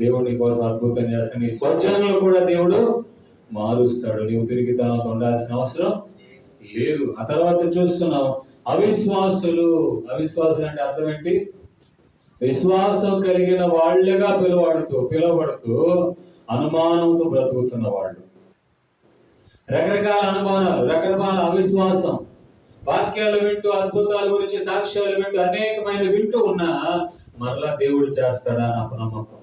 S1: దేవుడి కోసం అద్భుతం చేస్తాడు. నీ స్వజనంలో కూడా దేవుడు మారుస్తాడు. నీవు పిరికితనంతో ఉండాల్సిన అవసరం లేదు. ఆ తర్వాత చూస్తున్నాం, అవిశ్వాసులు అంటే అర్థం ఏంటి? విశ్వాసం కలిగిన వాళ్ళగా పిలువబడుతూ అనుమానంతో బ్రతుకుతున్న వాళ్ళు. రకరకాల అనుమానాలు, రకరకాల అవిశ్వాసం. వాక్యాలు వింటూ, అద్భుతాల గురించి సాక్ష్యాలు వింటూ, అనేకమైన వింటూ ఉన్నా మరలా దేవుడు చేస్తాడా అని అపనమ్మకం,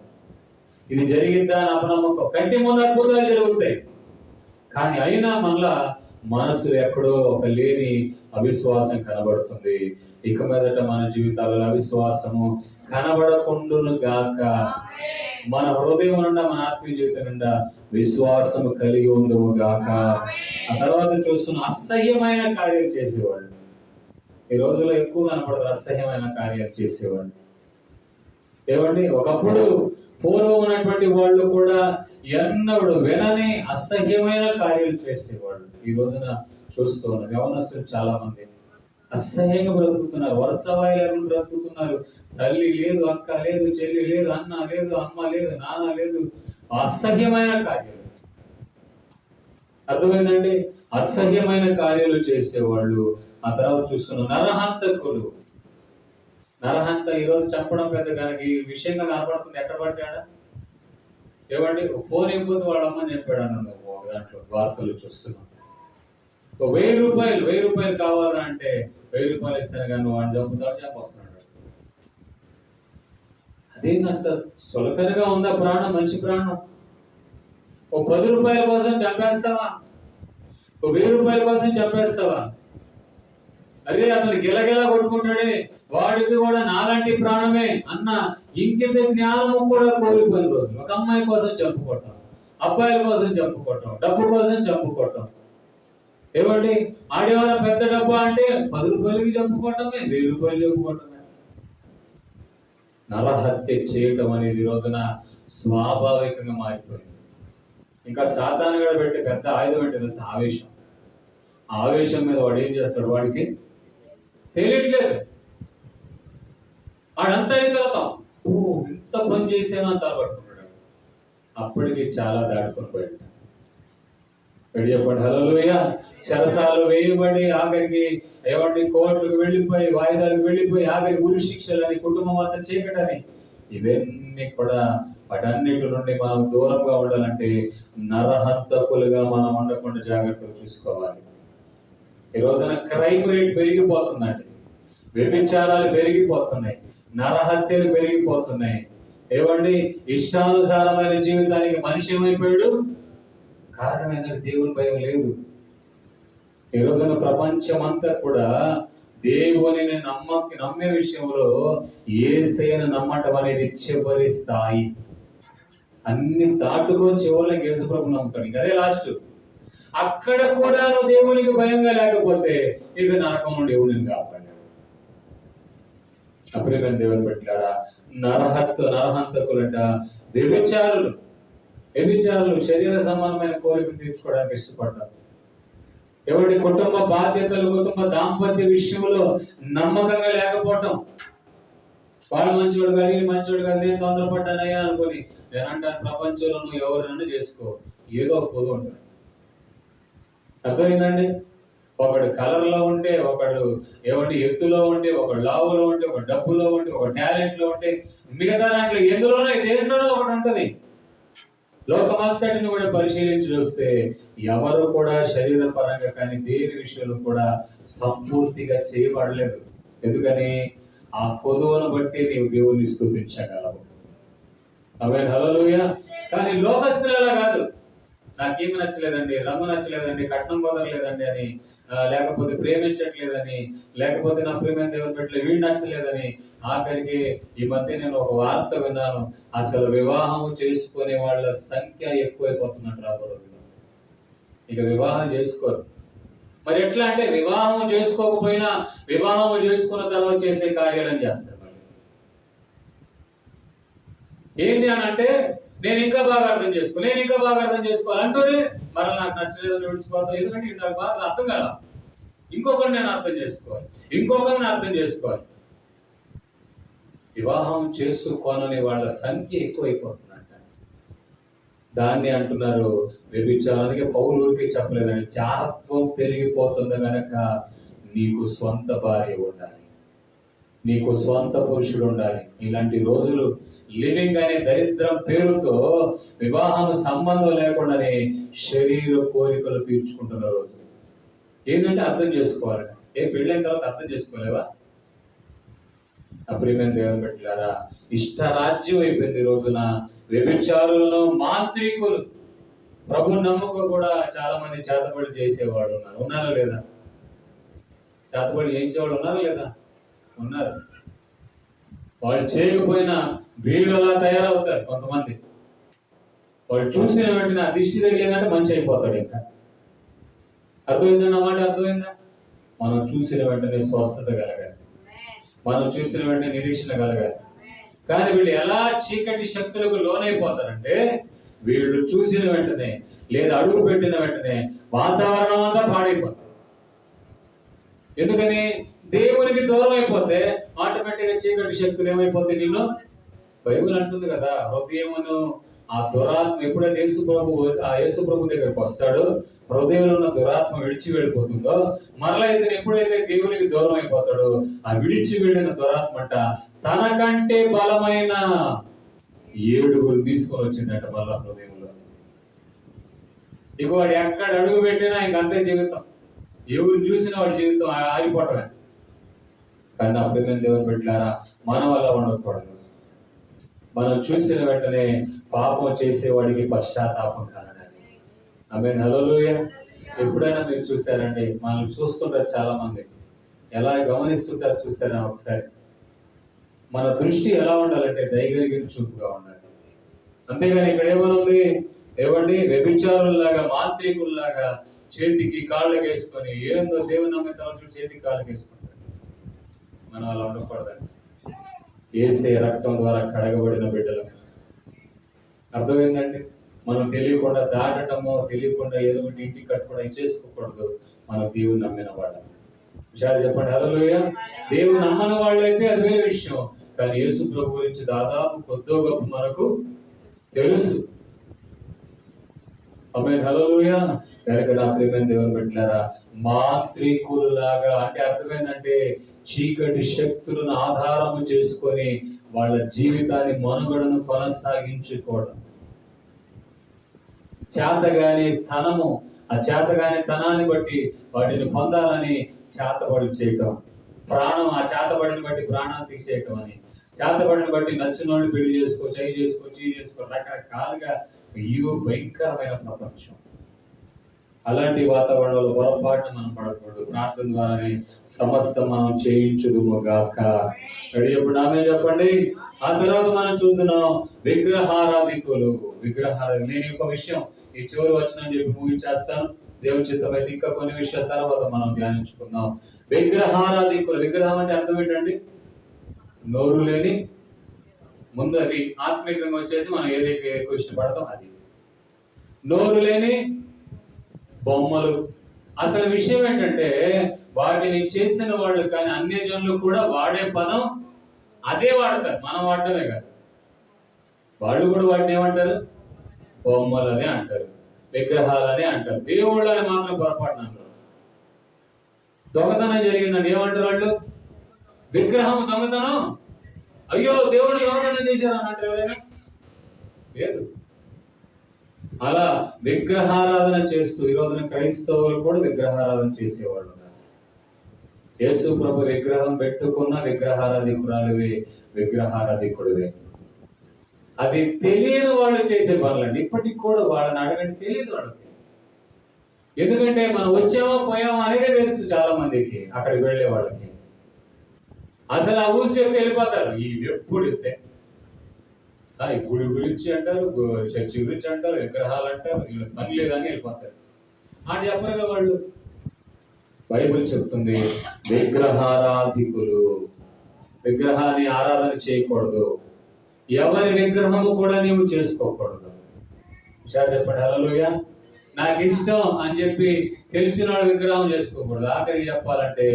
S1: ఇది జరిగిద్దా అని అపనమ్మకం. కంటి ముందు అద్భుతాలు జరుగుతాయి కానీ అయినా మళ్ళా మనసు ఎక్కడో ఒక లేని అవిశ్వాసం కనబడుతుంది. ఇక మీదట మన జీవితాలలో అవిశ్వాసము కనబడకుండును గాక. మన హృదయం నుండా, మన ఆత్మీయ జీవితం నుండా విశ్వాసము కలిగి ఉందుము గాక. ఆ తర్వాత చూస్తున్న అసహ్యమైన కార్యాలు చేసేవాళ్ళు. ఈ రోజుల్లో ఎక్కువ కనపడతారు అసహ్యమైన కార్యాలు చేసేవాళ్ళు. ఏమండి? ఒకప్పుడు పూర్వం ఉన్నటువంటి వాళ్ళు కూడా ఎన్నడూ వినని అసహ్యమైన కార్యాలు చేసేవాళ్ళు. ఈ రోజున చూస్తూ ఉన్నారు యవనస్తులు చాలా మంది అసహ్యంగా బ్రతుకుతున్నారు. వరుసవాయిలు బ్రతుకుతున్నారు. తల్లి లేదు, అక్క లేదు, చెల్లి లేదు, అన్న లేదు, అమ్మ లేదు, నాన్న లేదు. అసహ్యమైన కార్యాలు. అర్థమైందండి? అసహ్యమైన కార్యాలు చేసేవాళ్ళు. ఆ తర్వాత చూస్తున్న నరహంతకులు. ఈరోజు చంపడం పెద్ద ఈ విషయంగా కనపడుతుంది. ఎక్కడ పడతాడా? ఏమండి? ఫోన్ అయిపోతే వాడమ్మని చెప్పాడు అన్న దాంట్లో వార్తలు చూస్తున్నాం. 1000 రూపాయలు కావాలంటే 1000 రూపాయలు ఇస్తాను కానీ వాడిని చంపుతాడు, చెప్పొస్తున్నాడు. అదేంటంత సులకనగా ఉందా ప్రాణం? మంచి ప్రాణం. 10 రూపాయల కోసం చంపేస్తావా? రూపాయల కోసం చంపేస్తావా? అరే అతను గిలగిలా కొట్టుకుంటాడే, వాడికి కూడా నాలాంటి ప్రాణమే అన్న ఇంకిత జ్ఞానము కూడా కోల్పోయిన రోజు. ఒక అమ్మాయి కోసం చెప్పుకోవటం, అబ్బాయిల కోసం చెప్పుకోవటం, డబ్బు కోసం చెప్పుకోవటం. ఏమండి ఆడేవాళ్ళ పెద్ద డబ్బు అంటే 10 రూపాయలకి చెప్పుకోవటమే, 1000 రూపాయలు చెప్పుకోవటమే. నరహత్య చేయటం అనేది రోజున స్వాభావికంగా మారిపోయింది. ఇంకా సాతాను కూడా పెట్టే పెద్ద ఆయుధం ఏంటి తెలుసు? ఆవేశం. ఆవేశం మీద వాడు ఏం చేస్తాడు? వాడికి తెలియట్లేదు. వాడంతా అయిన తర్వాత ఇంత పని చేసేనా అంత పట్టుకుంటాడు. అప్పటికి చాలా దాటుకొని పోయాడు. చెప్పండి హల్లెలూయా. చెరసాలు వేయబడి ఆఖరికి ఏమండి కోర్టులకు వెళ్ళిపోయి, వాయిదాలకు వెళ్ళిపోయి, ఆఖరికి ఉరి శిక్షలని, కుటుంబం అంతా చీకటని, ఇవన్నీ కూడా వాటన్నిటి నుండి మనం దూరంగా ఉండాలంటే నరహంతకులుగా మనం ఉండకుండా జాగ్రత్తగా చూసుకోవాలి. ఈ రోజున క్రైమ్ రేట్ పెరిగిపోతుందండి. వ్యభిచారాలు పెరిగిపోతున్నాయి, నరహత్యలు పెరిగిపోతున్నాయి. ఏమండి ఇష్టానుసారమైన జీవితానికి మనిషి ఏమైపోయాడు? కారణం ఏంటంటే దేవుని భయం లేదు. ఈ రోజున ప్రపంచం అంతా కూడా దేవునిని నమ్మే విషయంలో యేసయ్యను నమ్మటం అనేది చివరి స్థాయి. అన్ని దాటుకొని చివరికి యేసుప్రభుని నమ్ముతాడు. అదే లాస్ట్. అక్కడ కూడా నువ్వు దేవునికి భయంగా లేకపోతే ఇక నరకం నుండి దేవుడిని కాపాడాడు. అప్పుడే దేవుని పెట్టారా? నరహంతకులంట వ్యభిచారులు శరీర సంబంధమైన కోరికలు తీర్చుకోవడానికి ఇష్టపడ్డారు. ఎవరి కుటుంబ బాధ్యతలు, కుటుంబ దాంపత్య విషయంలో నమ్మకంగా లేకపోవటం. వాళ్ళు మంచివాడు కాదు, మంచివాడు కాదు, నేను తొందరపడ్డానయ్యా అనుకుని నేనంటాను ప్రపంచంలో నువ్వు ఎవరినైనా చేసుకో, ఏదో ఒక పొదు ఉంటుంది. అర్థమైందండి? ఒకడు కలర్లో ఉంటే, ఒకడు ఎత్తులో ఉంటే, ఒకడు లావులో ఉంటే, ఒక డబ్బులో ఉంటే, ఒక టాలెంట్లో ఉంటే, మిగతా దాంట్లో ఎందులోనో దేంట్లోనో ఒకటి ఉంటుంది. లోకమంతటిని కూడా పరిశీలించి చూస్తే ఎవరు కూడా శరీర పరంగా కానీ దేని విషయంలో కూడా సంపూర్తిగా చేయబడలేదు. ఎందుకని? ఆ పొదువును బట్టి నీవు దేవుణ్ణి స్తుతించగలవు. ఆమేన్ హల్లెలూయా. కానీ లోకస్తులు కాదు. నాకేమి నచ్చలేదండి, రంగు నచ్చలేదండి, కట్నం కుదరలేదండి అని, లేకపోతే ప్రేమించట్లేదని, లేకపోతే నా ప్రేమ దేవుని పెట్టలేదు, వీడు నచ్చలేదని. ఆఖరికి ఈ మధ్య నేను ఒక వార్త విన్నాను, అసలు వివాహం చేసుకునే వాళ్ళ సంఖ్య ఎక్కువైపోతున్నట్టు రాబోతుంది. ఇక వివాహం చేసుకోరు. మరి ఎట్లా అంటే వివాహం చేసుకోకపోయినా వివాహం చేసుకున్న తర్వాత చేసే కార్యాలను చేస్తారు. ఏంటి అని అంటే నేను ఇంకా బాగా అర్థం చేసుకోవాలి అంటూనే మరి నాకు నచ్చలేదని విడిచిపోతాను. ఎందుకంటే నాకు బాగా అర్థం కాదా, ఇంకొకరిని నేను అర్థం చేసుకోవాలి. వివాహం చేసుకోనని వాళ్ళ సంఖ్య ఎక్కువైపోతుందంట. దాన్ని అంటున్నారు వ్యభిచారానికి. పౌలు ఊరికి చెప్పలేదండి, జారత్వం పెరిగిపోతుంది కనుక నీకు స్వంత భార్య ఉండాలి, నీకు స్వంత పురుషుడు ఉండాలి. ఇలాంటి రోజులు లివింగ్ అనే దరిద్రం పేరుతో వివాహం సంబంధం లేకుండానే శరీర కోరికలు తీర్చుకుంటున్న రోజు. ఏంటంటే అర్థం చేసుకోవాలి. పెళ్ళైన తర్వాత అర్థం చేసుకోలేవా? అప్రియమైన దేవుని బిడ్డలారా, ఇష్టరాజ్యం అయిపోయింది రోజున. వ్యభిచారులను, మాంత్రికులు, ప్రభు నమ్మకం కూడా చాలా మంది చేతబడి చేసేవాడు ఉన్నారా లేదా? చేతబడి చేయించేవాడు ఉన్నారా లేదా? ఉన్నారు. వాళ్ళు చేయకపోయినా వీళ్ళు అలా తయారవుతారు. కొంతమంది వాళ్ళు చూసిన వెంటనే ఆ దిష్టి తగిలేదంటే మనిషి అయిపోతాడు. ఇంకా అర్థమైందన్నమాట. అర్థమైందా? మనం చూసిన వెంటనే స్వస్థత కలగాలి, మనం చూసిన వెంటనే నిరీక్షణ కలగాలి. కానీ వీళ్ళు ఎలా చీకటి శక్తులకు లోనైపోతారంటే వీళ్ళు చూసిన వెంటనే లేదా అడుగు పెట్టిన వెంటనే వాతావరణం అంతా పాడైపోతుంది. ఎందుకని? దేవునికి దూరం అయిపోతే ఆటోమేటిక్గా చీకటి శక్తులు ఏమైపోతాయి? నిన్ను బైబిల్ అంటుంది కదా, హృదయమును ఆ దురాత్మ ఎప్పుడైతే యేసు ప్రభు దగ్గరికి వస్తాడో హృదయంలో ఉన్న దురాత్మ విడిచి వెళ్ళిపోతుందో, మరలా ఇతను ఎప్పుడైతే దేవునికి దూరం అయిపోతాడో ఆ విడిచి వెళ్ళిన దురాత్మ అంట తనకంటే బలమైన 7 తీసుకొని వచ్చిందట మళ్ళా హృదయంలో. ఇక వాడు ఎక్కడ అడుగు పెట్టినా ఇంకంతే జీవితం. ఎవరు చూసినా వాడి జీవితం ఆగిపోవటమే. కానీ అప్పుడు దేవుని బిడ్డలారా, మనం అలా ఉండకూడదు. మనం చూసిన వెంటనే పాపం చేసేవాడికి పశ్చాత్తాపం కలగాలి. ఆమేన్ హల్లెలూయా. ఎప్పుడైనా మీరు చూసారండి, మనల్ని చూస్తుంటారు చాలా మంది, ఎలా గమనిస్తుంటారు చూసారా ఒకసారి? మన దృష్టి ఎలా ఉండాలంటే దయగలిగిన చూపుగా ఉండాలి. అంతేగాని ఇక్కడ ఏమనుంది? ఏమండి, వ్యభిచారుల్లాగా మాంత్రికుల్లాగా చేతికి కాళ్ళకి వేసుకొని ఏందో దేవుని నమ్మే తరచు చేతికి కాళ్ళకి వేసుకుంటారు. మనం అలా ఉండకూడదండి. యేసే రక్తం ద్వారా కడగబడిన బిడ్డలు. అర్థమైందండి? మనం తెలియకుండా దాటటమో తెలియకుండా ఏదో ఒకటి ఇంటికి కట్టుకోవడం చేసుకోకూడదు. మనం దేవుని నమ్మిన వాళ్ళం. విషయాలు చెప్పండి. హల్లెలూయా. దేవుని నమ్మని వాళ్ళైతే అది వేరే విషయం. కానీ యేసు ప్రభు గురించి దాదాపు కొద్దో గొప్ప మనకు తెలుసు. ఆమేన్. హల్లెలూయా. కనుక నా ప్రియమైన దేవుని బిడ్డలారా, మాంత్రికులులాగా అంటే అర్థమైందంటే చీకటి శక్తులను ఆధారము చేసుకొని వాళ్ళ జీవితాన్ని మనుగడను కొనసాగించుకోవడం. చేతగాని తనము, ఆ చేతగాని తనాన్ని బట్టి వాటిని పొందాలని చేతబడులు చేయటం, ప్రాణం ఆ చేతబడిని బట్టి ప్రాణాలు తీసేయటం అని, చేతబడిని బట్టి నచ్చినోళ్ళు పెళ్లి చేసుకో, చేయి చేసుకో రకరకాలుగా అయ్యో భయంకరమైన ప్రపంచం. అలాంటి వాతావరణంలో పొరపాటున మనం పడకూడదు. ప్రార్థన ద్వారానే సమస్తం మనం చేయించుదుముగాక. ఎప్పుడు ఆమె చెప్పండి. ఆ తర్వాత మనం చూస్తున్నాం విగ్రహారాధికులు. నేను ఒక విషయం ఈ చివరి వచ్చినని చెప్పి ముగించేస్తాను. దేవుని చిత్తమైతే ఇంకా కొన్ని విషయాల తర్వాత మనం ధ్యానించుకుందాం. విగ్రహారాధికులు. విగ్రహం అంటే అర్థం ఏంటండి? నోరు లేని, ముందు అది ఆత్మీయంగా వచ్చేసి మనం ఏదైతే ఎక్కువ ఇష్టపడతాం అది. నోరు లేని బొమ్మలు. అసలు విషయం ఏంటంటే వాటిని చేసిన వాళ్ళు కానీ అన్యజనులు కూడా వాడే పదం అదే వాడతారు, మనం వాడటమే కాదు. వాళ్ళు కూడా వాటిని ఏమంటారు? బొమ్మలు అనే అంటారు, విగ్రహాలనే అంటారు. దేవుళ్ళు అని మాత్రం పొరపాటున అంటారు. దొంగతనం జరిగిందండి, ఏమంటారు వాళ్ళు? విగ్రహం దొంగతనం, అయ్యో దేవుడు దొంగతనం చేశారు అని అంటారు ఎవరైనా? లేదు. అలా విగ్రహారాధన చేస్తూ ఈ రోజున క్రైస్తవులు కూడా విగ్రహారాధన చేసేవాళ్ళు ఉన్నారు. యేసు ప్రభు విగ్రహం పెట్టుకున్న విగ్రహారాధికురాలువే, విగ్రహారాధికుడివే. అది తెలియని వాళ్ళు చేసే పనులండి. ఇప్పటికి కూడా వాళ్ళని అడగండి, తెలియదు వాళ్ళకి. ఎందుకంటే మనం వచ్చామో పోయామో అనేది తెలుసు చాలా మందికి. అక్కడికి వెళ్ళే వాళ్ళకి అసలు ఆ ఊసి చెప్తే వెళ్ళిపోతారు. ఈ ఎప్పుడు చెప్తే ఈ గుడి గురించి అంటారు, చర్చి గురించి అంటారు, విగ్రహాలు అంటారు, వీళ్ళకి పని లేదని వెళ్ళిపోతారు. అంటే చెప్పరుగా వాళ్ళు. బైబిల్ చెప్తుంది విగ్రహారాధికులు. విగ్రహాన్ని ఆరాధన చేయకూడదు. ఎవరి విగ్రహము కూడా నీవు చేసుకోకూడదు. విషయాలు చెప్పండి. హల్లెలూయా. నాకు ఇష్టం అని చెప్పి తెలిసిన వాడు విగ్రహం చేసుకోకూడదు. ఆఖరికి చెప్పాలంటే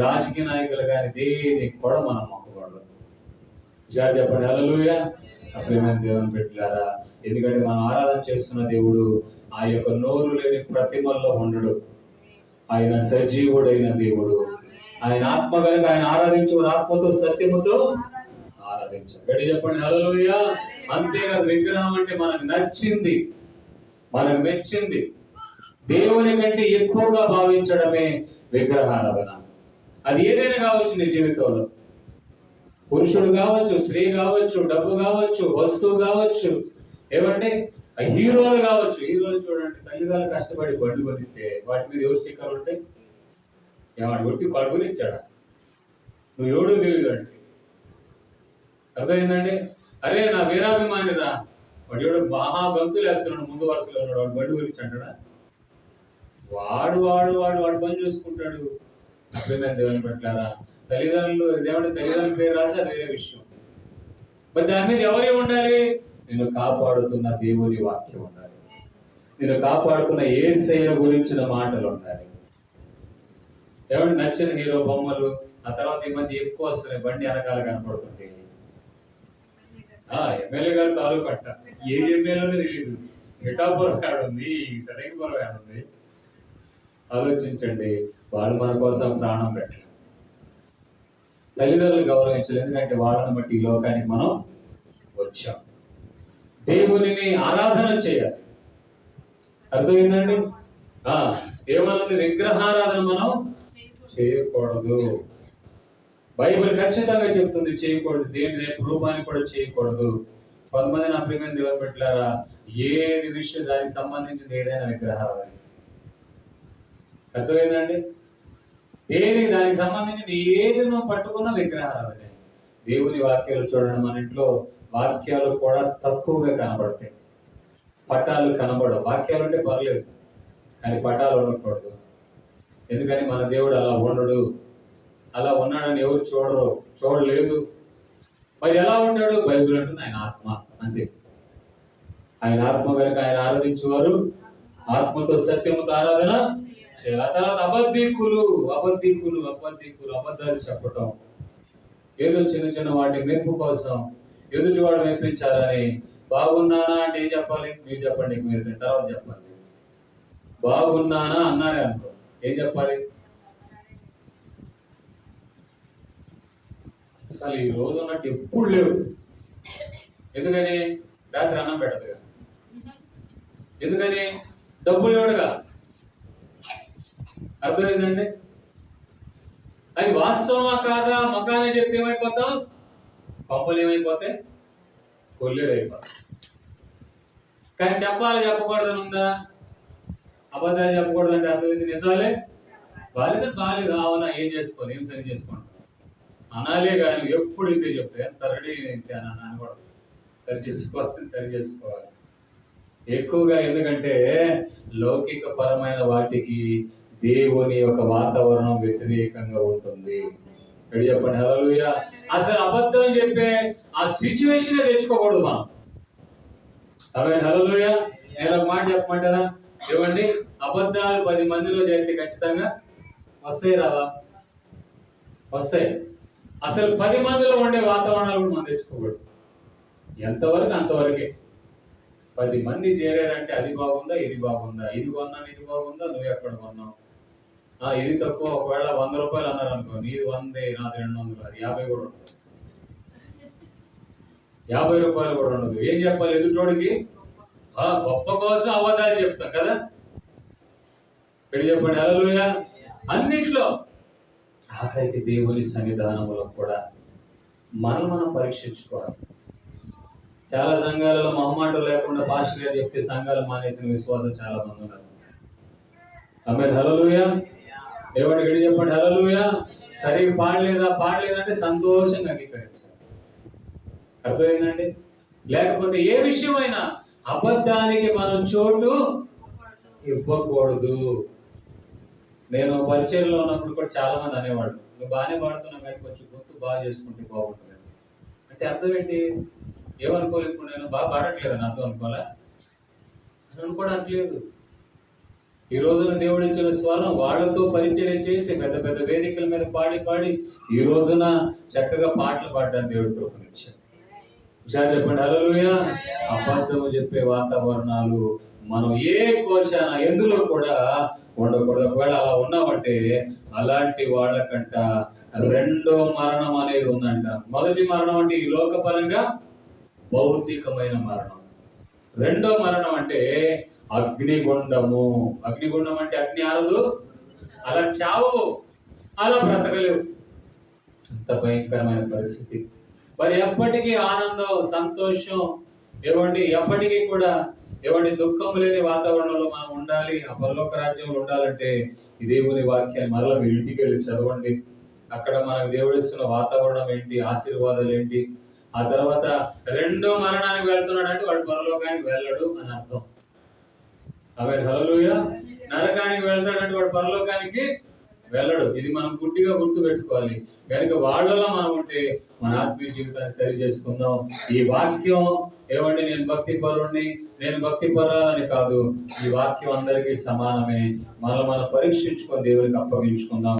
S1: రాజకీయ నాయకులు కానీ దేనికి కూడా మనం మొక్కకూడదు. విషయాలు చెప్పండి. హల్లెలూయా. ప్రియమైన దేవుని బిడ్డలారా, ఎందుకంటే మనం ఆరాధన చేస్తున్న దేవుడు ఆ యొక్క నోరు లేని ప్రతిమల్లో ఉండడు. ఆయన సజీవుడైన దేవుడు. ఆయన ఆత్మ కనుక ఆయన ఆరాధించు, ఆత్మతో సత్యముతో ఆరాధించాలి. గడి చెప్పండి. హల్లెలూయా. అంతేకాదు, విగ్రహం అంటే మనకు నచ్చింది, మనకు మెచ్చింది, దేవుని కంటే ఎక్కువగా భావించడమే విగ్రహారాధన. అది ఏదైనా కావచ్చు నీ జీవితంలో. పురుషుడు కావచ్చు, స్త్రీ కావచ్చు, డబ్బు కావచ్చు, వస్తువు కావచ్చు, ఏమంటే హీరోలు కావచ్చు. హీరోలు చూడండి, తల్లిదండ్రులు కష్టపడి బండి కొనిస్తే వాటి మీద ఎవరు స్టిక్కర్లు ఉంటాయి? ఏమన్నా కొట్టి వాడు గురించాడా? నువ్వు ఎవడో తెలియదు వాడికి. అర్థమైందండి? అరే నా వీరాభిమానిరా, వాడు ఎవడో మహా గంతులు వేస్తున్నాడు, ముందు వరుసలో ఉన్నాడు, వాడు బండి గురించి అంటాడా? వాడు వాడు వాడు వాడు పని చూసుకుంటాడు. అర్థమైంది దేవుని పట్లారా. తల్లిదండ్రులు ఇదేమంటే తల్లిదండ్రుల పేరు రాసి అది వేరే విషయం. మరి దాని మీద ఎవరే ఉండాలి? నిన్ను కాపాడుతున్న దేవుని వాక్యం ఉండాలి. నిన్ను కాపాడుతున్న యేసయ్య గురించిన మాటలు ఉండాలి. ఏమంటే నచ్చిన హీరో బొమ్మలు, ఆ తర్వాత ఈ మధ్య ఎక్కువ వస్తున్నాయి, బండి వెనకాల కనపడుతుంటాయి. ఎమ్మెల్యే గారు తాలూకు అంట, ఏ ఎమ్మెల్యేలో తెలియదు. మిఠాపురం ఉంది, కరీంపురం ఉంది. ఆలోచించండి, వాళ్ళు మన కోసం ప్రాణం పెట్టారు. తల్లిదండ్రులు గౌరవించాలి, ఎందుకంటే వాళ్ళని బట్టి ఈ లోకానికి మనం వచ్చాం. దేవునిని ఆరాధన చేయాలి. అర్థమైందండి? ఏమన్నది? విగ్రహారాధన మనం చేయకూడదు. బైబిల్ ఖచ్చితంగా చెప్తుంది చేయకూడదు. దేని రూపాన్ని కూడా చేయకూడదు. కొంతమంది నా ప్రియమైన దేవుని బిడ్డలారా, ఏది విషయం దానికి సంబంధించింది ఏదైనా విగ్రహారాధన. అర్థమైందండి? దానికి సంబంధించిన ఏది నువ్వు పట్టుకున్న విగ్రహారాధనే. దేవుని వాక్యాలు చూడండి, మన ఇంట్లో వాక్యాలు కూడా తక్కువగా కనబడతాయి. పటాలు కనబడవు. వాక్యాలు ఉంటే పర్లేదు, కానీ పటాలు ఉండకూడదు. ఎందుకని మన దేవుడు అలా ఉండడు. అలా ఉన్నాడని ఎవరు చూడలేదు. మరి ఎలా ఉంటాడు? బైబిల్ అంటుంది ఆయన ఆత్మ, అంతే. ఆయన ఆత్మ కనుక ఆయన ఆరాధించేవారు ఆత్మతో సత్యముతో ఆరాధన చేయాలి. ఆ తర్వాత అబద్ధికులు అబద్ధాలు చెప్పటం, ఏదో చిన్న చిన్న వాటి మెప్పు కోసం ఎదుటి వాడు మెప్పించాలని. బాగున్నానా అంటే ఏం చెప్పాలి? మీరు చెప్పండి, మీరు తర్వాత చెప్పాలి. బాగున్నానా అన్నారే అనుకో, ఏం చెప్పాలి? అసలు ఈ రోజు ఉన్నట్టు ఎప్పుడు లేవు. ఎందుకని? రాత్రి అన్నం పెట్టదుగా. ఎందుకని? డబ్బులు ఇవ్వడుగా. అర్థమైందండి? అది వాస్తవమా కాదా మకానే చెప్తే ఏమైపోతాం? పంపలు ఏమైపోతాయి? కొల్లేరు అయిపోతాయి. కానీ చెప్పకూడదని ఉందా? అబద్ధాలు చెప్పకూడదంటే అర్థమైంది. నిజాలే బాగాలేదు, అవునా, ఏం చేసుకోవాలి, ఏం సరి చేసుకోండి అనాలే. కానీ ఎప్పుడు ఇంతే చెప్తే ఎంత రెడీ ఇంతే అని అనకూడదు. సరి చేసుకోవాలి ఎక్కువగా. ఎందుకంటే లౌకిక పరమైన వాటికి దేవుని యొక్క వాతావరణం వ్యతిరేకంగా ఉంటుంది. చెప్పండి హల్లెలూయా. అసలు అబద్ధం చెప్పే ఆ సిచ్యువేషన్ తెచ్చుకోకూడదు మనం. హల్లెలూయా. నేను ఒక మాట చెప్పమంటారా? ఏమండి, అబద్ధాలు 10 మందిలో జరిగితే ఖచ్చితంగా వస్తాయి రావా? వస్తాయి. అసలు 10 మందిలో ఉండే వాతావరణాలు కూడా మనం తెచ్చుకోకూడదు. ఎంతవరకు అంతవరకే. 10 మంది చేరారంటే అది బాగుందా, ఇది బాగుందా, ఇది కొన్నాను, ఇది బాగుందా, నువ్వు ఎక్కడ కొన్నావు, ఇది తక్కువ. ఒకవేళ 100 రూపాయలు అన్నారు అనుకో, నీది 100, నాది 200, అది 50 కూడా ఉండదు. 50 రూపాయలు కూడా ఉండదు. ఏం చెప్పాలి ఎదుటోడికి? గొప్ప కోసం అబద్ధాలు చెప్తాం కదా. చెప్పండి హల్లెలూయా. అన్నిట్లో ఆఖరికి దేవుని సన్నిధానంలో కూడా మనం పరీక్షించుకోవాలి. చాలా సంఘాలలో మొహమాటం లేకుండా పాస్టర్ గారు చెప్తే సంఘాలు మానేసిన విశ్వాసం చాలా మంది ఉన్నారు. ఆమేన్ హల్లెలూయా. దేవుడి చెప్పండి హల్లెలూయా. సరిగ్గా పాడలేదంటే సంతోషంగా అంగీకరించాలి. అర్థమైందండి? లేకపోతే ఏ విషయమైనా అబద్ధానికి మనం చోటు ఇవ్వకూడదు. నేను పరిచయంలో ఉన్నప్పుడు కూడా చాలా మంది అనేవాడు, నువ్వు బాగానే పాడుతున్నావు కానీ కొంచెం గొంతు బాగా చేసుకుంటే బాగుంటుంది అంటే అర్థం ఏంటి? ఏమనుకోలేదు. ఇప్పుడు నేను బాగా పాడట్లేదని అర్థం అనుకోలే అని అనుకోవడానికి లేదు. ఈ రోజున దేవుడు ఇచ్చిన స్వరం వాళ్ళతో పరిచయం చేసి పెద్ద పెద్ద వేదికల మీద పాడి ఈ రోజున చక్కగా పాటలు పాడడానికి దేవుడు కృపనిచ్చాడు. చెప్పండి హల్లెలూయా. అబద్ధము చెప్పే వాతావరణాలు మనం ఏ కోశాన ఎందులో కూడా ఉండకూడదు. ఒకవేళ అలా ఉన్నామంటే అలాంటి వాళ్ళకంట రెండో మరణం అనేది ఉందంట. మొదటి మరణం అంటే ఈ లోకపరంగా భౌతికమైన మరణం. రెండో మరణం అంటే అగ్నిగుండము. అగ్నిగుండం అంటే అగ్ని ఆరదు, అలా చావు, అలా బ్రతకలేవు. అంత భయంకరమైన పరిస్థితి. మరి ఎప్పటికీ ఆనందం, సంతోషం, ఎప్పటికీ కూడా దుఃఖం లేని వాతావరణంలో మనం ఉండాలి. ఆ పరలోక రాజ్యంలో ఉండాలంటే ఈ దేవుని వాక్యాన్ని మరలా మీరు ఇంటికి వెళ్ళి చదవండి. అక్కడ మనకు దేవుడు ఇస్తున్న వాతావరణం ఏంటి, ఆశీర్వాదాలు ఏంటి. ఆ తర్వాత రెండో మరణానికి వెళ్తున్నాడు అంటే వాడు పరలోకానికి వెళ్ళడు అని అర్థం. ఆమేన్ హల్లెలూయా. నరకానికి వెళ్తాడంటే వాడు పరలోకానికి వెళ్ళడు. ఇది మనం గుడ్డిగా గుర్తు పెట్టుకోవాలి. కనుక వాళ్ళలో మనం ఉంటే మన ఆత్మీయ జీవితాన్ని సరి చేసుకుందాం. ఈ వాక్యం నేను భక్తి పరుణ్ణి, నేను భక్తి పరాలని కాదు. ఈ వాక్యం అందరికీ సమానమే. మనం పరీక్షించుకొని దేవునికి అప్పగించుకుందాం.